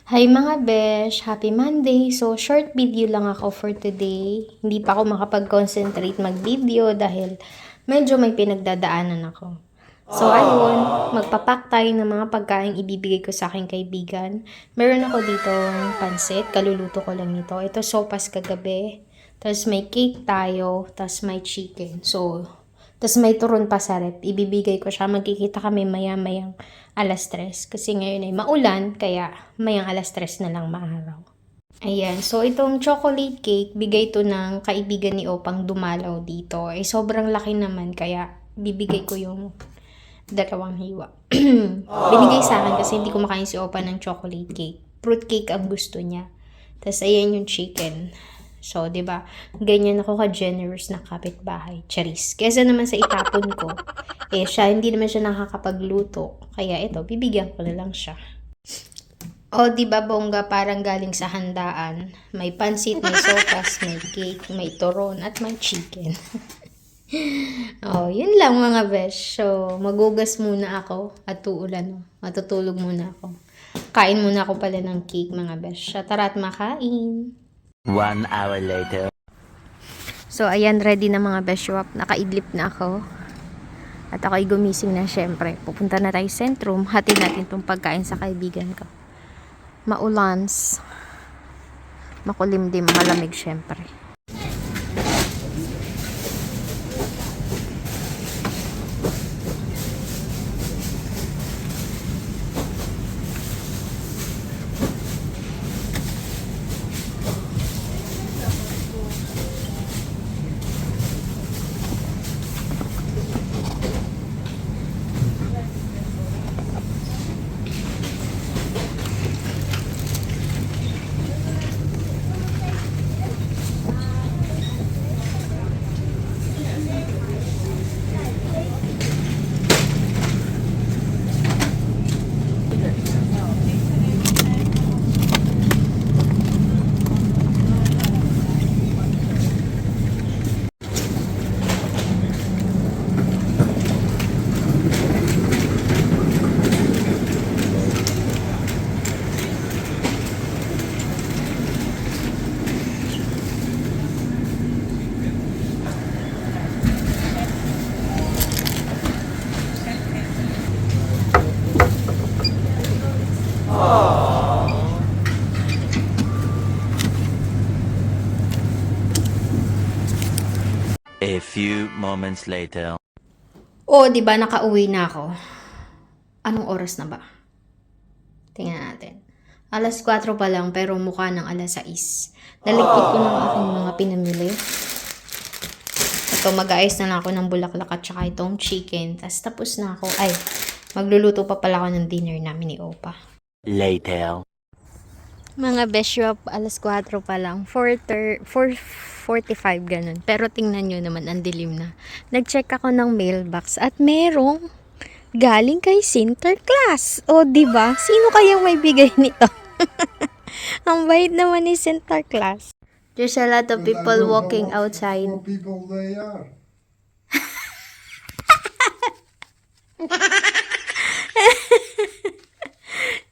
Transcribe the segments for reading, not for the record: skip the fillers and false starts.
Hi mga besh! Happy Monday! So, short video lang ako for today. Hindi pa ako makapag-concentrate mag-video dahil medyo may pinagdadaanan ako. So, ayun, magpapak tayo ng mga pagkain ibibigay ko sa aking kaibigan. Meron ako dito pansit, kaluluto ko lang nito. Ito sopas kagabi. Tapos may cake tayo, tapos may chicken. So, tapos may turon pa sa rep. Ibibigay ko siya. Magkikita kami maya-mayang alas 3. Kasi ngayon ay maulan, kaya mayang alas 3 na lang maaraw. Ayan. So, itong chocolate cake, bigay to ng kaibigan ni Opang dumalaw dito. Eh, sobrang laki naman, kaya bibigay ko yung dalawang hiwa. Binigay sa akin kasi hindi kumakain si Opa ng chocolate cake. Fruit cake ang gusto niya. Tapos, ayan yung chicken. So, 'di ba? Ganyan ako ka-generous na kapitbahay. Charis. Kaysa naman sa itapon ko, siya hindi naman siya nakakapagluto. Kaya ito, bibigyan ko na lang siya. O, 'di ba bongga, parang galing sa handaan. May pansit, may sopas, may cake, may turon, at may chicken. Yun lang mga besh. So, magugas muna ako at uulan. Matutulog muna ako. Kain muna ako pala ng cake mga besh. Tara at makain. 1 hour later. So, ayan, ready na mga beshwap. Nakaidlip na ako. At ako'y gumising na syempre. Pupunta na tayo sentrum. Hatid natin itong pagkain sa kaibigan ko. Maulans. Makulimdim, malamig syempre. A few moments later. Di ba nakauwi na ako? Anong oras na ba? Tingnan natin. Alas 4 pa lang pero mukha ng alas 6. Naligpit ko ng aking mga pinamili. Ito, mag-aayos na lang ako ng bulaklak at saka itong chicken. Tapos na ako. Ay, magluluto pa pala ako ng dinner namin ni Opa. Later. Mga beshwap, alas 4 pa lang. 4:45 ganun. Pero tingnan nyo naman, ang dilim na. Nag-check ako ng mailbox at merong galing kay Sinterklaas. Di ba? Sino kayang may bigay nito? Ang bait naman ni Sinterklaas. There's a lot of people walking outside. People they are.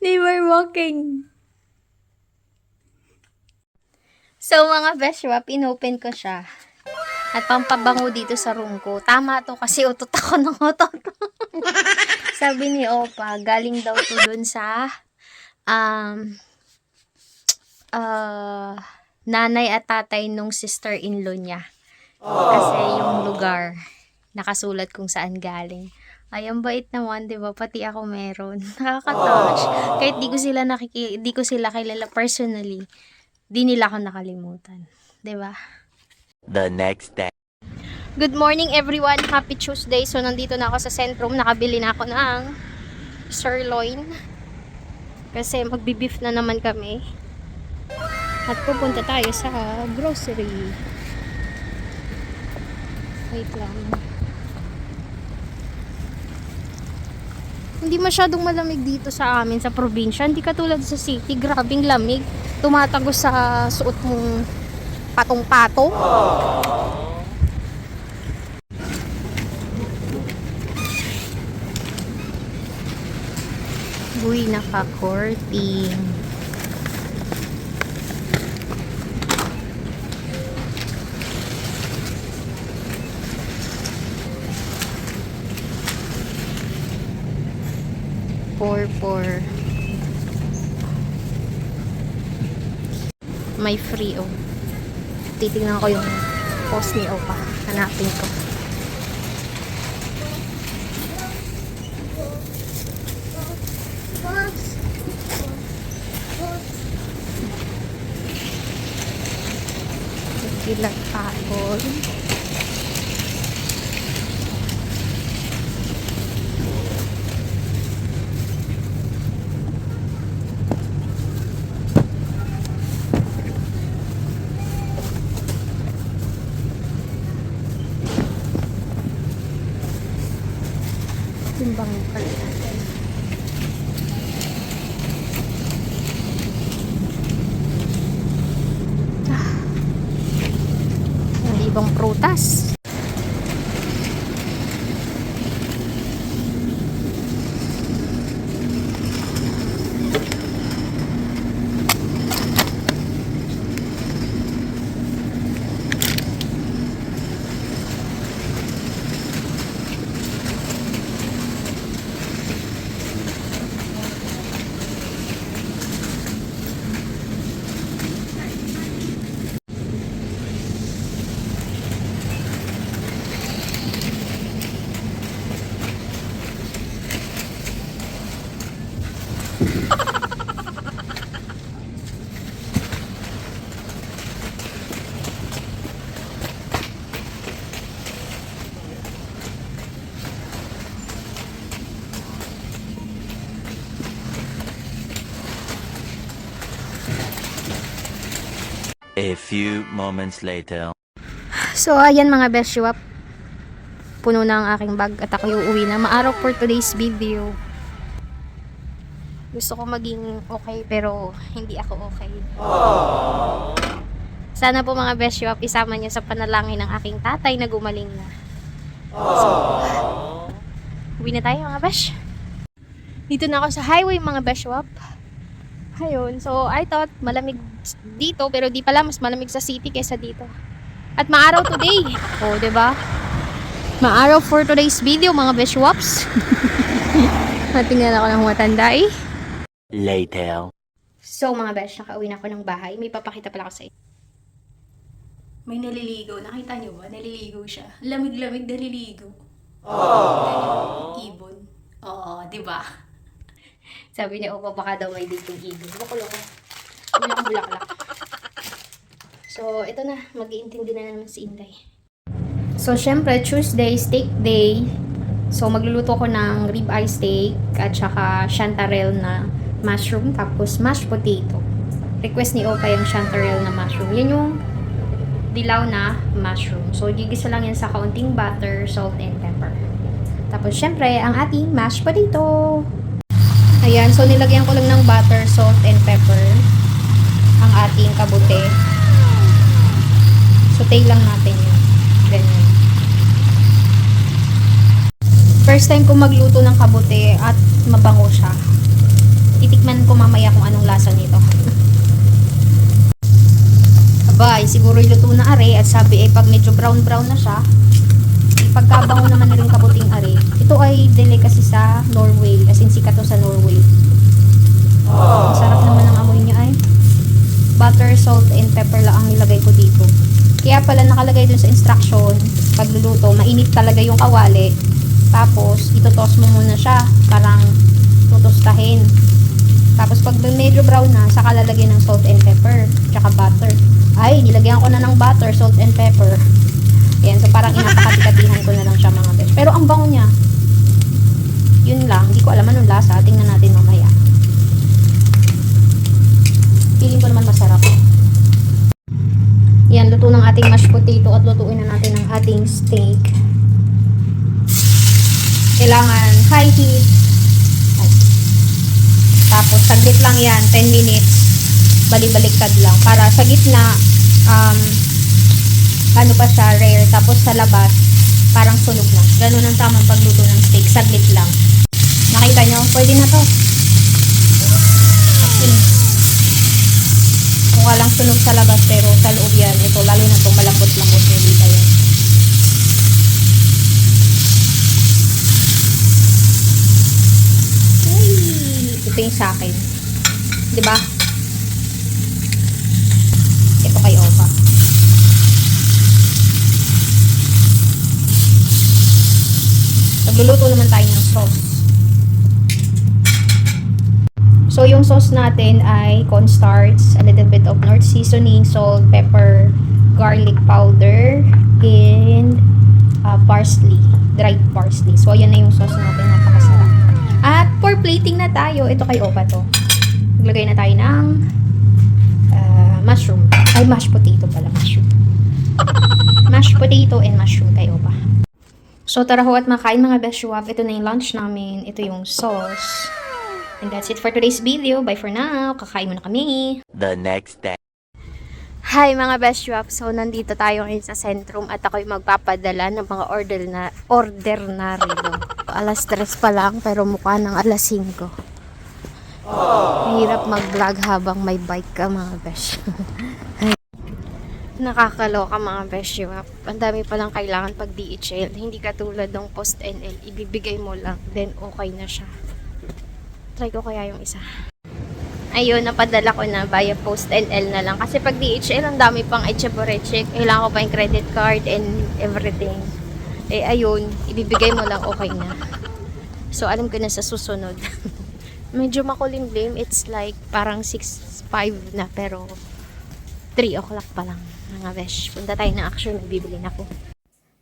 They were walking. So, mga beshwap, inopen ko siya. At pampabango dito sa room ko. Tama to kasi utot ako ng utot. Sabi ni Opa, galing daw to dun sa nanay at tatay nung sister-in-law niya. Kasi yung lugar, nakasulat kung saan galing. Ay, ang bait naman, di ba? Pati ako meron. Nakaka-touch. Kahit di ko sila kilala personally, di nila ako nakalimutan. Di ba? The next day. Good morning everyone. Happy Tuesday. So, nandito na ako sa Centrum. Nakabili na ako ng sirloin. Kasi magbi-beef na naman kami. At pupunta tayo sa grocery. Wait lang. Hindi masyadong malamig dito sa amin sa probinsya. Hindi katulad sa city. Grabing lamig. Tumatagos sa suot mong patong-patong. Uy, naka-courting. for may free oh. Titignan ko yung post ni Opa. Hanapin ko. Ilang apple. Timbang pala natin. Ibang prutas. A few moments later. So, ayan mga beshiwap. Puno na ang aking bag at ako uuwi na. Maaraw for today's video. Gusto ko maging okay pero hindi ako okay. Sana po mga beshiwap isama niyo sa panalangin ng aking tatay na gumaling na. So, uwi na tayo mga besh. Dito na ako sa highway mga beshiwap. Ayun, so I thought malamig dito pero di pala, mas malamig sa city kaysa dito. At maaraw today. Oh, 'di ba? Maaraw for today's video mga beshwaps. Tingnan ako ng matanda eh. Later. So mga besh, nakauwi na ako ng bahay. May papakita pala ako sa inyo. May naliligo. Nakita niyo ba? Naliligo siya. Lamig-lamig naliligo. Aww. Ibon. Oo, 'di ba? Sabi niya, Opa, baka daw may dating ibon. Loko-loko. Bulaklak. So, ito na. Mag-iintindi na naman si Inday. So, syempre, Tuesday, steak day. So, magluluto ko ng ribeye steak at saka chanterelle na mushroom. Tapos, mashed potato. Request ni Opa yung chanterelle na mushroom. Yan yung dilaw na mushroom. So, gigisa lang yan sa kaunting butter, salt, and pepper. Tapos, syempre, ang ating mashed potato. Ayan, so nilagyan ko lang ng butter, salt, and pepper ang ating kabute. Saute lang natin yun. Ganyan. First time ko magluto ng kabute at mabango siya. Titikman ko mamaya kung anong lasa nito. Abay, siguro iluto na are at sabi pag medyo brown-brown na siya, pagkabango naman na rin kabuting are. Ito ay delicacy sa Norway, as in sikat to sa Norway. Masarap naman ang amoy niya ay. Butter, salt, and pepper lang ang nilagay ko dito. Kaya pala nakalagay dun sa instruction, pagluluto, mainit talaga yung kawali. Tapos, itotos mo muna siya, parang tutustahin. Tapos, pag medyo brown na, saka lalagyan ng salt and pepper, tsaka butter. Ay, nilagyan ko na ng butter, salt, and pepper. Ayan, so parang inapakatikatihan ko na lang siya mga besh. Pero ang bango niya. Yun lang, hindi ko alam anong lasa. Tingnan natin mamaya. Feeling ko naman masarap. Yan, luto ng ating mashed potato at lutuin na natin ang ating steak. Kailangan high heat. Ay. Tapos, saglit lang yan, 10 minutes. Balik-baliktad lang. Para sa gitna, ano pa siya, rare. Tapos sa labas, parang sunog na. Ganun ang tamang pagluto ng steak. Saglit lang. Nakita nyo? Pwede na to. Okay. Mukha lang sunog sa labas, pero sa loob yan. Ito, lalo na to malambot-lambot yung dito yan. Ay, ito yung sa akin. Diba? Ito kay Opa. Nagluluto naman tayo ng sauce. So, yung sauce natin ay cornstarch, a little bit of North seasoning, salt, pepper, garlic powder, and parsley, dried parsley. So, ayan na yung sauce natin, napakasarap. At for plating na tayo, ito kay Opa to. Maglagay na tayo ng mushroom. Ay, mashed potato pala, mushroom. Mashed potato and mushroom kay Opa. So, tara ho at makain mga beshuwap. Ito na yung lunch namin. Ito yung sauce. And that's it for today's video. Bye for now. Kakain muna kami. The next day. Hi mga beshuwap. So, nandito tayo ngayon sa Centrum at ako'y magpapadala ng mga order na rito. Alas 3 pa lang pero mukha ng alas 5. Mahirap mag-vlog habang may bike ka mga besh. Nakakaloka mga beshuwap. Ang dami palang kailangan pag DHL. Hindi katulad ng Post NL. Ibibigay mo lang. Then okay na siya. Try ko kaya yung isa. Ayun, napadala ko na via Post NL na lang. Kasi pag DHL, ang dami pang check. Kailangan ko pa yung credit card and everything. Eh, ayun, ibibigay mo lang, okay na. So, alam ko na sa susunod. Medyo makulimlim. It's like parang 6:05 na, pero 3 o'clock pa lang. Mga besh, punta tayo ng Action, nagbibili na ako.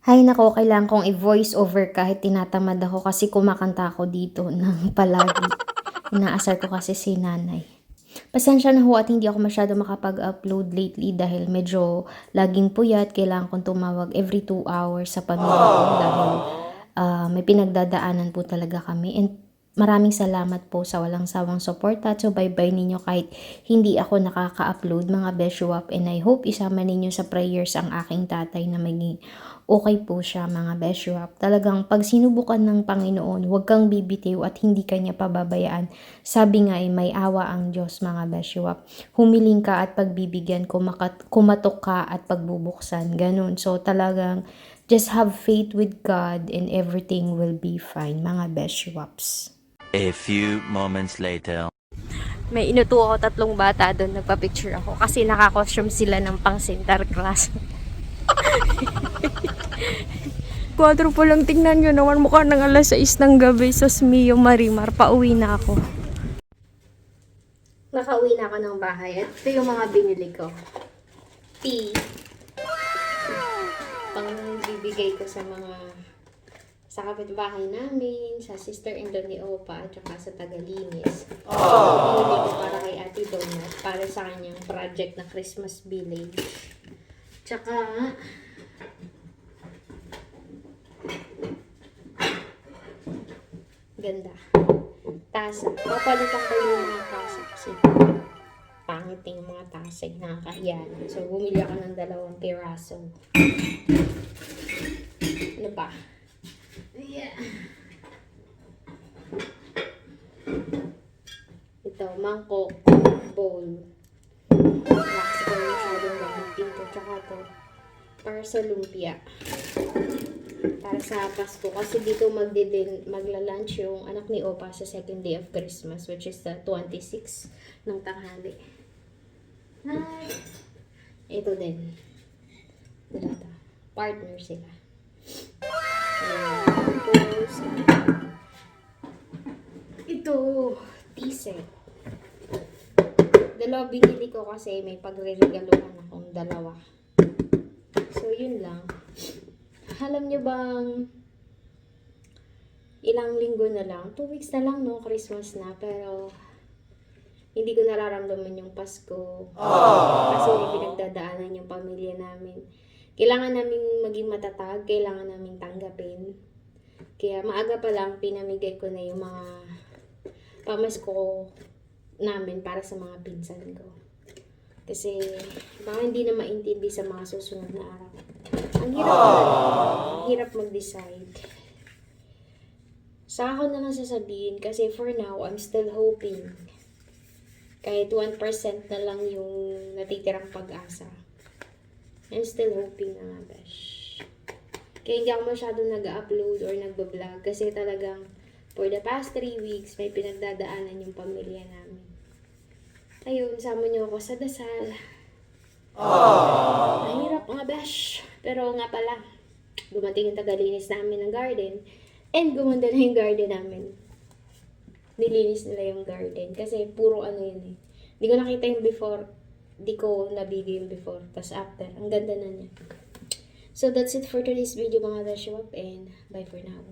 Hay nako, kailangan kong i-voice over kahit tinatamad ako kasi kumakanta ako dito ng palagi. Inaasar ko kasi si nanay. Pasensya na ho at hindi ako masyado makapag-upload lately dahil medyo laging puyat. Kailangan kong tumawag every 2 hours sa pamilya ko dahil may pinagdadaanan po talaga kami. And maraming salamat po sa walang sawang suporta at subaybay ninyo kahit hindi ako nakaka-upload mga beshuwap. And I hope isama ninyo sa prayers ang aking tatay na maging okay po siya mga beshuwap. Talagang pag sinubukan ng Panginoon, huwag kang bibitiw at hindi kanya pababayaan. Sabi nga ay may awa ang Diyos mga beshuwap. Humiling ka at pagbibigyan, kumatok ka at pagbubuksan. Ganun. So talagang just have faith with God and everything will be fine mga beshuwaps. A few moments later. May inuto ako 3 bata doon, nagpa-picture ako kasi naka-costume sila ng pang Sinterklaas. Kwadro po lang, tingnan nyo naman, mukha ng alas 6 ng gabi. Sos mio Marimar, pauwi na ako. Nakauwi na ako ng bahay at ito yung mga binili ko. Tea. Pang bibigay ko sa kapitbahay namin, sa sister-in-law ni Opa, at saka sa Tagalinis. Binili ko para kay Ate Donut, para sa kanyang project na Christmas Village. Tsaka, ganda. Tasa. Papalitan ko yung mga tasa kasi pangit yung mga tasa. Nakakahiya. So, bumili ako ng 2 piraso. Ano pa? Yeah. Ito, mangkok, bowl. Kasi ko masyadong gamitin ko. Tsaka to, para sa lumpia. Para sa Pasko. Kasi dito magla-lunch yung anak ni Opa sa second day of Christmas, which is the 26 ng tanghali. Hi! Ito din. Dito. Partner sila. Tapos, ito, tea set. 2 binili ko kasi may pagre-regaluhan akong 2. So, yun lang. Alam nyo bang ilang linggo na lang? 2 weeks na lang, no? Christmas na. Pero, hindi ko nararamdaman yung Pasko. Kasi may pinagdadaanan yung pamilya namin. Kailangan namin maging matatag. Kailangan namin tanggapin. Kaya maaga pa lang, pinamigay ko na yung mga pamasko namin para sa mga pinsan ko. Kasi baka hindi na maintindi sa mga susunod na araw. Ang hirap ang hirap mag-decide. Sa ako na lang sasabihin kasi for now, I'm still hoping. Kahit 1% na lang yung natitirang pag-asa. I'm still hoping na nga, besh. Kaya hindi ako masyadong nag-upload or nag-vlog kasi talagang For the past 3 weeks, may pinagdadaanan yung pamilya namin. Ayun, sama niyo ako sa dasal. Mahirap nga besh. Pero nga pala, dumating yung tagalinis namin ng garden. And gumanda na yung garden namin. Nilinis nila yung garden. Kasi puro ano yun eh. Hindi ko nakita yung before. Hindi ko nabigay yung before. Tapos after. Ang ganda na niya. So that's it for today's video mga Dashwap. And bye for now.